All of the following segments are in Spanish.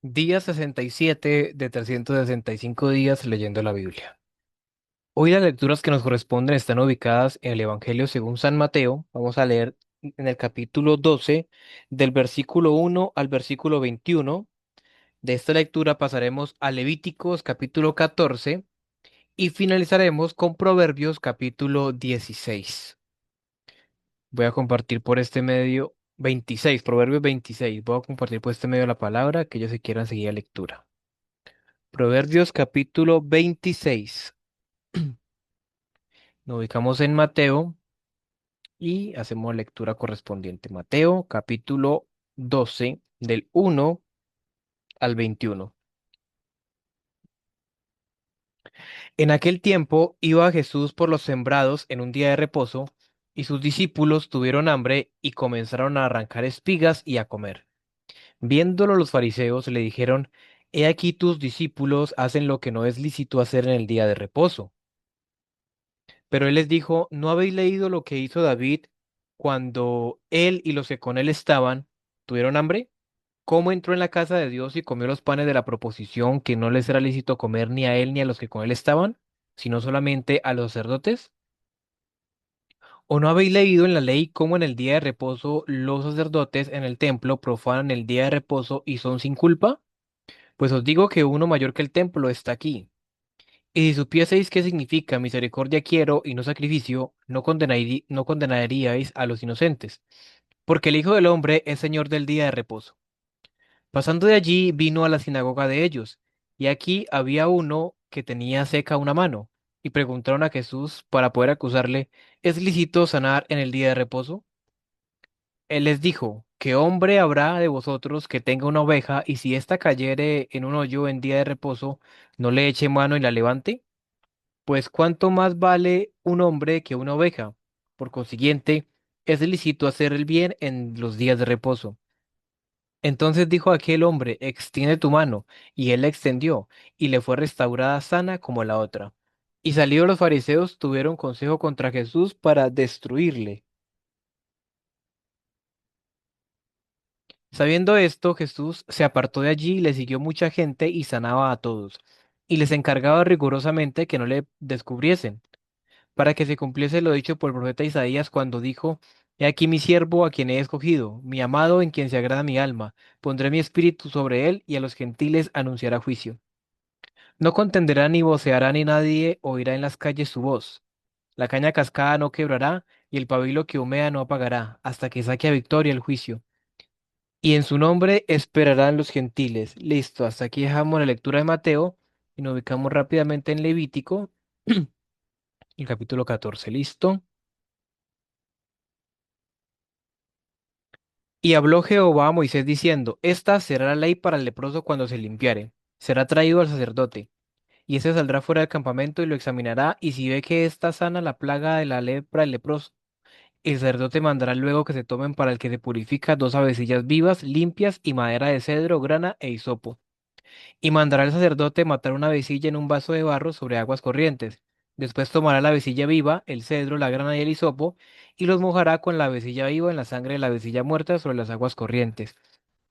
Día 67 de 365 días leyendo la Biblia. Hoy las lecturas que nos corresponden están ubicadas en el Evangelio según San Mateo. Vamos a leer en el capítulo 12, del versículo 1 al versículo 21. De esta lectura pasaremos a Levíticos capítulo 14 y finalizaremos con Proverbios capítulo 16. Voy a compartir por este medio 26, Proverbios 26. Voy a compartir por este medio la palabra que ellos se quieran seguir la lectura. Proverbios capítulo 26. Nos ubicamos en Mateo y hacemos lectura correspondiente. Mateo capítulo 12 del 1 al 21. En aquel tiempo iba Jesús por los sembrados en un día de reposo, y sus discípulos tuvieron hambre y comenzaron a arrancar espigas y a comer. Viéndolo los fariseos le dijeron, He aquí tus discípulos hacen lo que no es lícito hacer en el día de reposo. Pero él les dijo, ¿no habéis leído lo que hizo David cuando él y los que con él estaban tuvieron hambre? ¿Cómo entró en la casa de Dios y comió los panes de la proposición que no les era lícito comer ni a él ni a los que con él estaban, sino solamente a los sacerdotes? ¿O no habéis leído en la ley cómo en el día de reposo los sacerdotes en el templo profanan el día de reposo y son sin culpa? Pues os digo que uno mayor que el templo está aquí. Y si supieseis qué significa misericordia quiero y no sacrificio, no condenaríais a los inocentes, porque el Hijo del Hombre es Señor del día de reposo. Pasando de allí vino a la sinagoga de ellos, y aquí había uno que tenía seca una mano, y preguntaron a Jesús para poder acusarle, ¿es lícito sanar en el día de reposo? Él les dijo, ¿qué hombre habrá de vosotros que tenga una oveja y si ésta cayere en un hoyo en día de reposo, no le eche mano y la levante? Pues cuánto más vale un hombre que una oveja. Por consiguiente, es lícito hacer el bien en los días de reposo. Entonces dijo aquel hombre, extiende tu mano, y él la extendió, y le fue restaurada sana como la otra. Y salidos los fariseos tuvieron consejo contra Jesús para destruirle. Sabiendo esto, Jesús se apartó de allí y le siguió mucha gente y sanaba a todos, y les encargaba rigurosamente que no le descubriesen, para que se cumpliese lo dicho por el profeta Isaías cuando dijo, He aquí mi siervo a quien he escogido, mi amado en quien se agrada mi alma, pondré mi espíritu sobre él y a los gentiles anunciará juicio. No contenderá ni voceará ni nadie oirá en las calles su voz. La caña cascada no quebrará y el pabilo que humea no apagará, hasta que saque a victoria el juicio. Y en su nombre esperarán los gentiles. Listo, hasta aquí dejamos la lectura de Mateo y nos ubicamos rápidamente en Levítico, el capítulo 14. Listo. Y habló Jehová a Moisés diciendo, Esta será la ley para el leproso cuando se limpiare. Será traído al sacerdote, y éste saldrá fuera del campamento y lo examinará, y si ve que está sana la plaga de la lepra del leproso, el sacerdote mandará luego que se tomen para el que se purifica 2 avecillas vivas, limpias, y madera de cedro, grana e hisopo. Y mandará el sacerdote matar una avecilla en un vaso de barro sobre aguas corrientes. Después tomará la avecilla viva, el cedro, la grana y el hisopo, y los mojará con la avecilla viva en la sangre de la avecilla muerta sobre las aguas corrientes.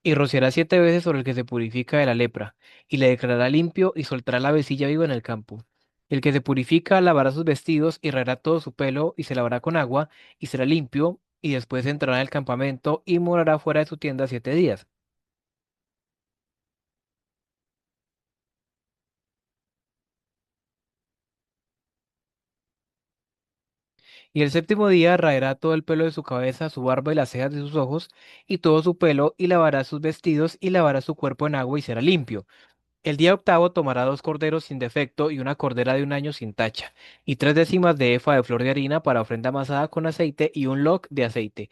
Y rociará 7 veces sobre el que se purifica de la lepra, y le declarará limpio, y soltará la avecilla viva en el campo. El que se purifica lavará sus vestidos, y raerá todo su pelo, y se lavará con agua, y será limpio, y después entrará en el campamento, y morará fuera de su tienda 7 días. Y el séptimo día raerá todo el pelo de su cabeza, su barba y las cejas de sus ojos, y todo su pelo, y lavará sus vestidos, y lavará su cuerpo en agua, y será limpio. El día octavo tomará 2 corderos sin defecto, y una cordera de un año sin tacha, y 3 décimas de efa de flor de harina para ofrenda amasada con aceite, y un loc de aceite.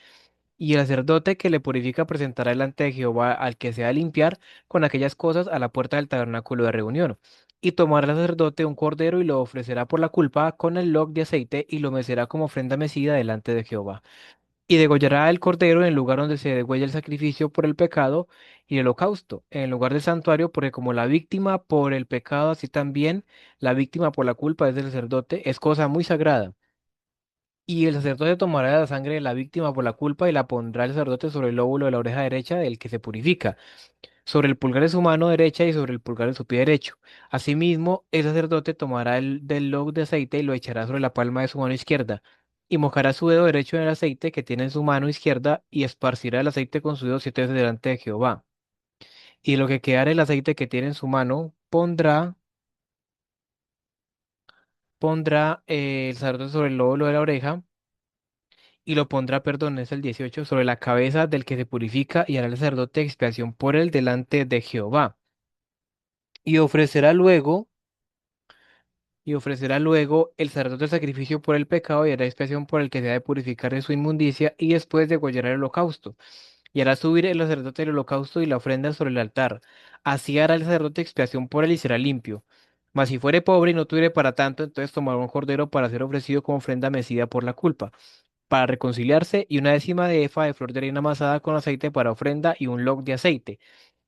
Y el sacerdote que le purifica presentará delante de Jehová al que se ha de limpiar con aquellas cosas a la puerta del tabernáculo de reunión. Y tomará el sacerdote un cordero y lo ofrecerá por la culpa con el log de aceite y lo mecerá como ofrenda mecida delante de Jehová. Y degollará el cordero en el lugar donde se degüella el sacrificio por el pecado y el holocausto, en el lugar del santuario, porque como la víctima por el pecado, así también la víctima por la culpa es del sacerdote, es cosa muy sagrada. Y el sacerdote tomará la sangre de la víctima por la culpa y la pondrá el sacerdote sobre el lóbulo de la oreja derecha del que se purifica, sobre el pulgar de su mano derecha y sobre el pulgar de su pie derecho. Asimismo, el sacerdote tomará el del log de aceite y lo echará sobre la palma de su mano izquierda, y mojará su dedo derecho en el aceite que tiene en su mano izquierda y esparcirá el aceite con su dedo 7 veces delante de Jehová. Y lo que quedare el aceite que tiene en su mano, pondrá el sacerdote sobre el lóbulo de la oreja y lo pondrá, perdón, es el 18, sobre la cabeza del que se purifica y hará el sacerdote expiación por él delante de Jehová. Y ofrecerá luego y ofrecerá luego el sacerdote el sacrificio por el pecado y hará expiación por el que se ha de purificar de su inmundicia y después degollará el holocausto. Y hará subir el sacerdote el holocausto y la ofrenda sobre el altar. Así hará el sacerdote expiación por él y será limpio. Mas si fuere pobre y no tuviere para tanto, entonces tomará un cordero para ser ofrecido como ofrenda mecida por la culpa, para reconciliarse, y una décima de efa de flor de harina amasada con aceite para ofrenda y un log de aceite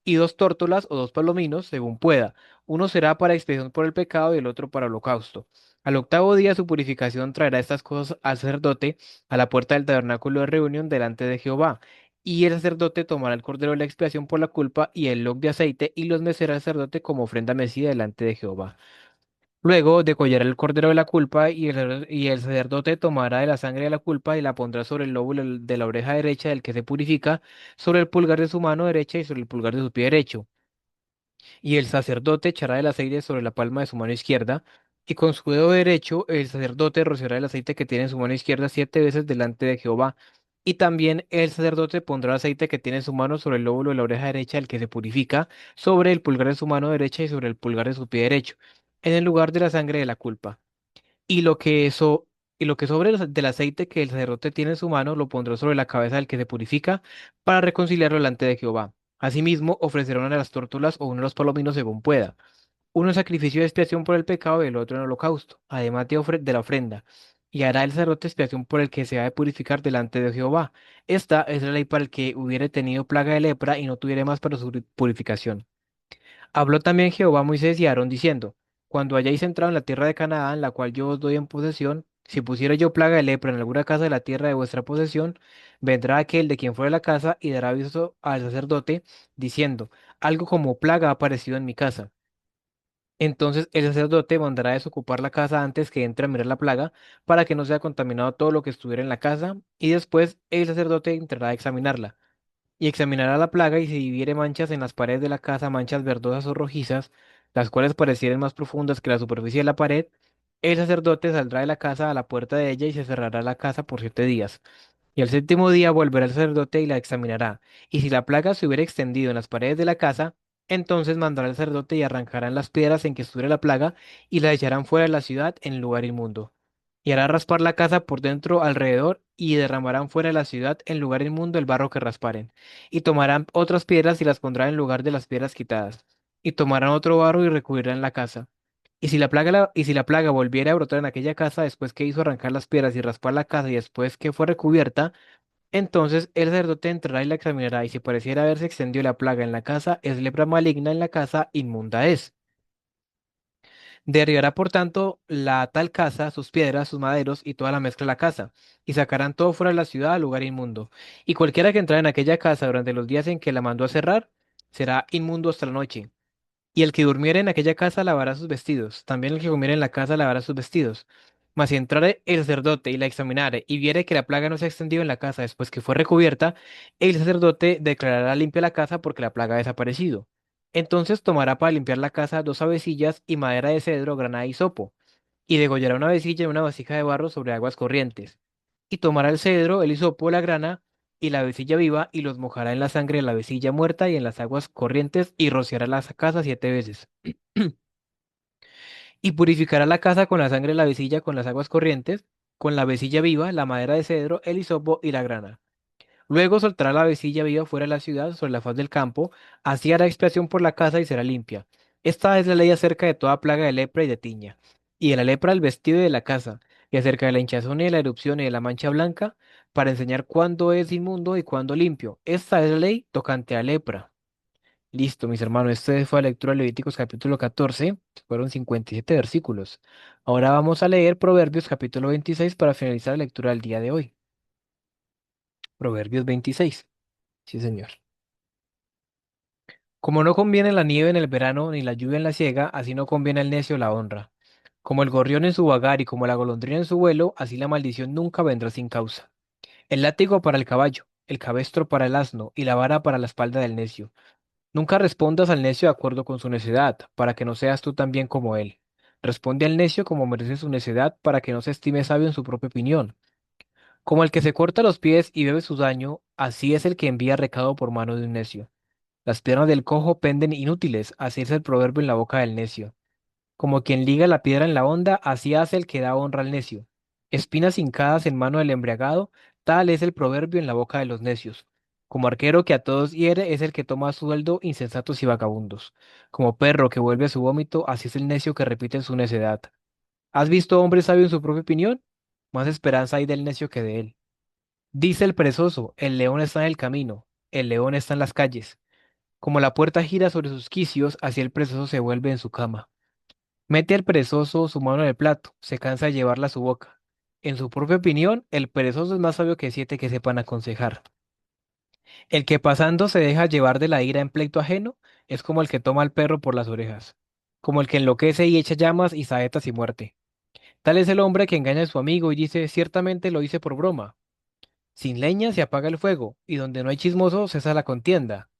y dos tórtolas o dos palominos, según pueda. Uno será para expiación por el pecado y el otro para holocausto. Al octavo día su purificación traerá estas cosas al sacerdote a la puerta del tabernáculo de reunión delante de Jehová. Y el sacerdote tomará el cordero de la expiación por la culpa y el log de aceite y los mecerá al sacerdote como ofrenda mecida delante de Jehová. Luego degollará el cordero de la culpa y el sacerdote tomará de la sangre de la culpa y la pondrá sobre el lóbulo de la oreja derecha del que se purifica, sobre el pulgar de su mano derecha y sobre el pulgar de su pie derecho. Y el sacerdote echará el aceite sobre la palma de su mano izquierda, y con su dedo derecho el sacerdote rociará el aceite que tiene en su mano izquierda 7 veces delante de Jehová. Y también el sacerdote pondrá el aceite que tiene en su mano sobre el lóbulo de la oreja derecha, el que se purifica, sobre el pulgar de su mano derecha y sobre el pulgar de su pie derecho, en el lugar de la sangre de la culpa. Y lo que eso, y lo que sobre del aceite que el sacerdote tiene en su mano lo pondrá sobre la cabeza del que se purifica para reconciliarlo delante de Jehová. Asimismo, ofrecerá una de las tórtolas o uno de los palominos según pueda, uno en sacrificio de expiación por el pecado y el otro en holocausto, además de la ofrenda. Y hará el sacerdote expiación por el que se ha de purificar delante de Jehová. Esta es la ley para el que hubiere tenido plaga de lepra y no tuviere más para su purificación. Habló también Jehová a Moisés y a Aarón diciendo, cuando hayáis entrado en la tierra de Canaán, la cual yo os doy en posesión, si pusiera yo plaga de lepra en alguna casa de la tierra de vuestra posesión, vendrá aquel de quien fuera la casa y dará aviso al sacerdote, diciendo, algo como plaga ha aparecido en mi casa. Entonces el sacerdote mandará desocupar la casa antes que entre a mirar la plaga, para que no sea contaminado todo lo que estuviera en la casa, y después el sacerdote entrará a examinarla. Y examinará la plaga, y si viere manchas en las paredes de la casa, manchas verdosas o rojizas, las cuales parecieren más profundas que la superficie de la pared, el sacerdote saldrá de la casa a la puerta de ella y se cerrará la casa por 7 días. Y al séptimo día volverá el sacerdote y la examinará. Y si la plaga se hubiera extendido en las paredes de la casa, entonces mandará el sacerdote y arrancarán las piedras en que estuviera la plaga y la echarán fuera de la ciudad en lugar inmundo. Y hará raspar la casa por dentro alrededor y derramarán fuera de la ciudad en lugar inmundo el barro que rasparen. Y tomarán otras piedras y las pondrán en lugar de las piedras quitadas. Y tomarán otro barro y recubrirán la casa. Y si la plaga volviera a brotar en aquella casa después que hizo arrancar las piedras y raspar la casa y después que fue recubierta, entonces el sacerdote entrará y la examinará, y si pareciera haberse extendido la plaga en la casa, es lepra maligna en la casa, inmunda es. Derribará por tanto la tal casa, sus piedras, sus maderos y toda la mezcla de la casa, y sacarán todo fuera de la ciudad al lugar inmundo. Y cualquiera que entrara en aquella casa durante los días en que la mandó a cerrar, será inmundo hasta la noche. Y el que durmiere en aquella casa lavará sus vestidos, también el que comiere en la casa lavará sus vestidos. Mas si entrare el sacerdote y la examinare y viere que la plaga no se ha extendido en la casa después que fue recubierta, el sacerdote declarará limpia la casa porque la plaga ha desaparecido. Entonces tomará para limpiar la casa 2 avecillas y madera de cedro, granada y hisopo, y degollará una avecilla en una vasija de barro sobre aguas corrientes. Y tomará el cedro, el hisopo, la grana y la avecilla viva, y los mojará en la sangre de la avecilla muerta y en las aguas corrientes, y rociará la casa 7 veces. Y purificará la casa con la sangre de la avecilla con las aguas corrientes, con la avecilla viva, la madera de cedro, el hisopo y la grana. Luego soltará la avecilla viva fuera de la ciudad, sobre la faz del campo, así hará expiación por la casa y será limpia. Esta es la ley acerca de toda plaga de lepra y de tiña, y de la lepra del vestido y de la casa, y acerca de la hinchazón y de la erupción y de la mancha blanca, para enseñar cuándo es inmundo y cuándo limpio. Esta es la ley tocante a lepra. Listo, mis hermanos, este fue la lectura de Levíticos capítulo 14, fueron 57 versículos. Ahora vamos a leer Proverbios capítulo 26 para finalizar la lectura del día de hoy. Proverbios 26. Sí, señor. Como no conviene la nieve en el verano ni la lluvia en la siega, así no conviene al necio la honra. Como el gorrión en su vagar y como la golondrina en su vuelo, así la maldición nunca vendrá sin causa. El látigo para el caballo, el cabestro para el asno y la vara para la espalda del necio. Nunca respondas al necio de acuerdo con su necedad, para que no seas tú también como él. Responde al necio como merece su necedad, para que no se estime sabio en su propia opinión. Como el que se corta los pies y bebe su daño, así es el que envía recado por mano de un necio. Las piernas del cojo penden inútiles, así es el proverbio en la boca del necio. Como quien liga la piedra en la honda, así hace el que da honra al necio. Espinas hincadas en mano del embriagado, tal es el proverbio en la boca de los necios. Como arquero que a todos hiere es el que toma sueldo insensatos y vagabundos. Como perro que vuelve a su vómito, así es el necio que repite su necedad. ¿Has visto hombre sabio en su propia opinión? Más esperanza hay del necio que de él. Dice el perezoso, el león está en el camino, el león está en las calles. Como la puerta gira sobre sus quicios, así el perezoso se vuelve en su cama. Mete al perezoso su mano en el plato, se cansa de llevarla a su boca. En su propia opinión, el perezoso es más sabio que siete que sepan aconsejar. El que pasando se deja llevar de la ira en pleito ajeno, es como el que toma al perro por las orejas, como el que enloquece y echa llamas y saetas y muerte. Tal es el hombre que engaña a su amigo y dice, ciertamente lo hice por broma. Sin leña se apaga el fuego, y donde no hay chismoso cesa la contienda.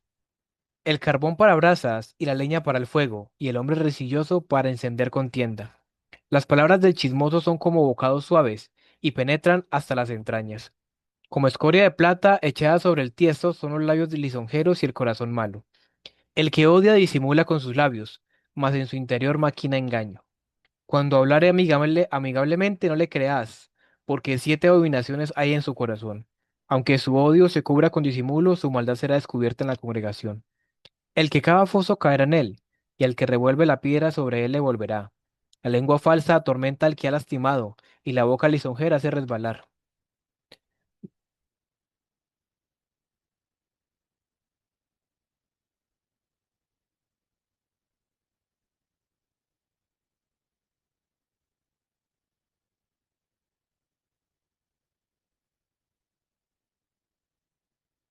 El carbón para brasas y la leña para el fuego, y el hombre rencilloso para encender contienda. Las palabras del chismoso son como bocados suaves, y penetran hasta las entrañas. Como escoria de plata echada sobre el tiesto son los labios lisonjeros y el corazón malo. El que odia disimula con sus labios, mas en su interior maquina engaño. Cuando hablare amigablemente no le creas, porque siete abominaciones hay en su corazón. Aunque su odio se cubra con disimulo, su maldad será descubierta en la congregación. El que cava foso caerá en él, y el que revuelve la piedra sobre él le volverá. La lengua falsa atormenta al que ha lastimado, y la boca lisonjera hace resbalar.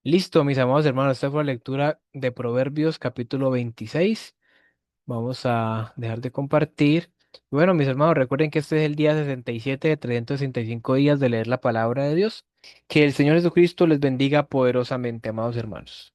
Listo, mis amados hermanos, esta fue la lectura de Proverbios capítulo 26. Vamos a dejar de compartir. Bueno, mis hermanos, recuerden que este es el día 67 de 365 días de leer la palabra de Dios. Que el Señor Jesucristo les bendiga poderosamente, amados hermanos.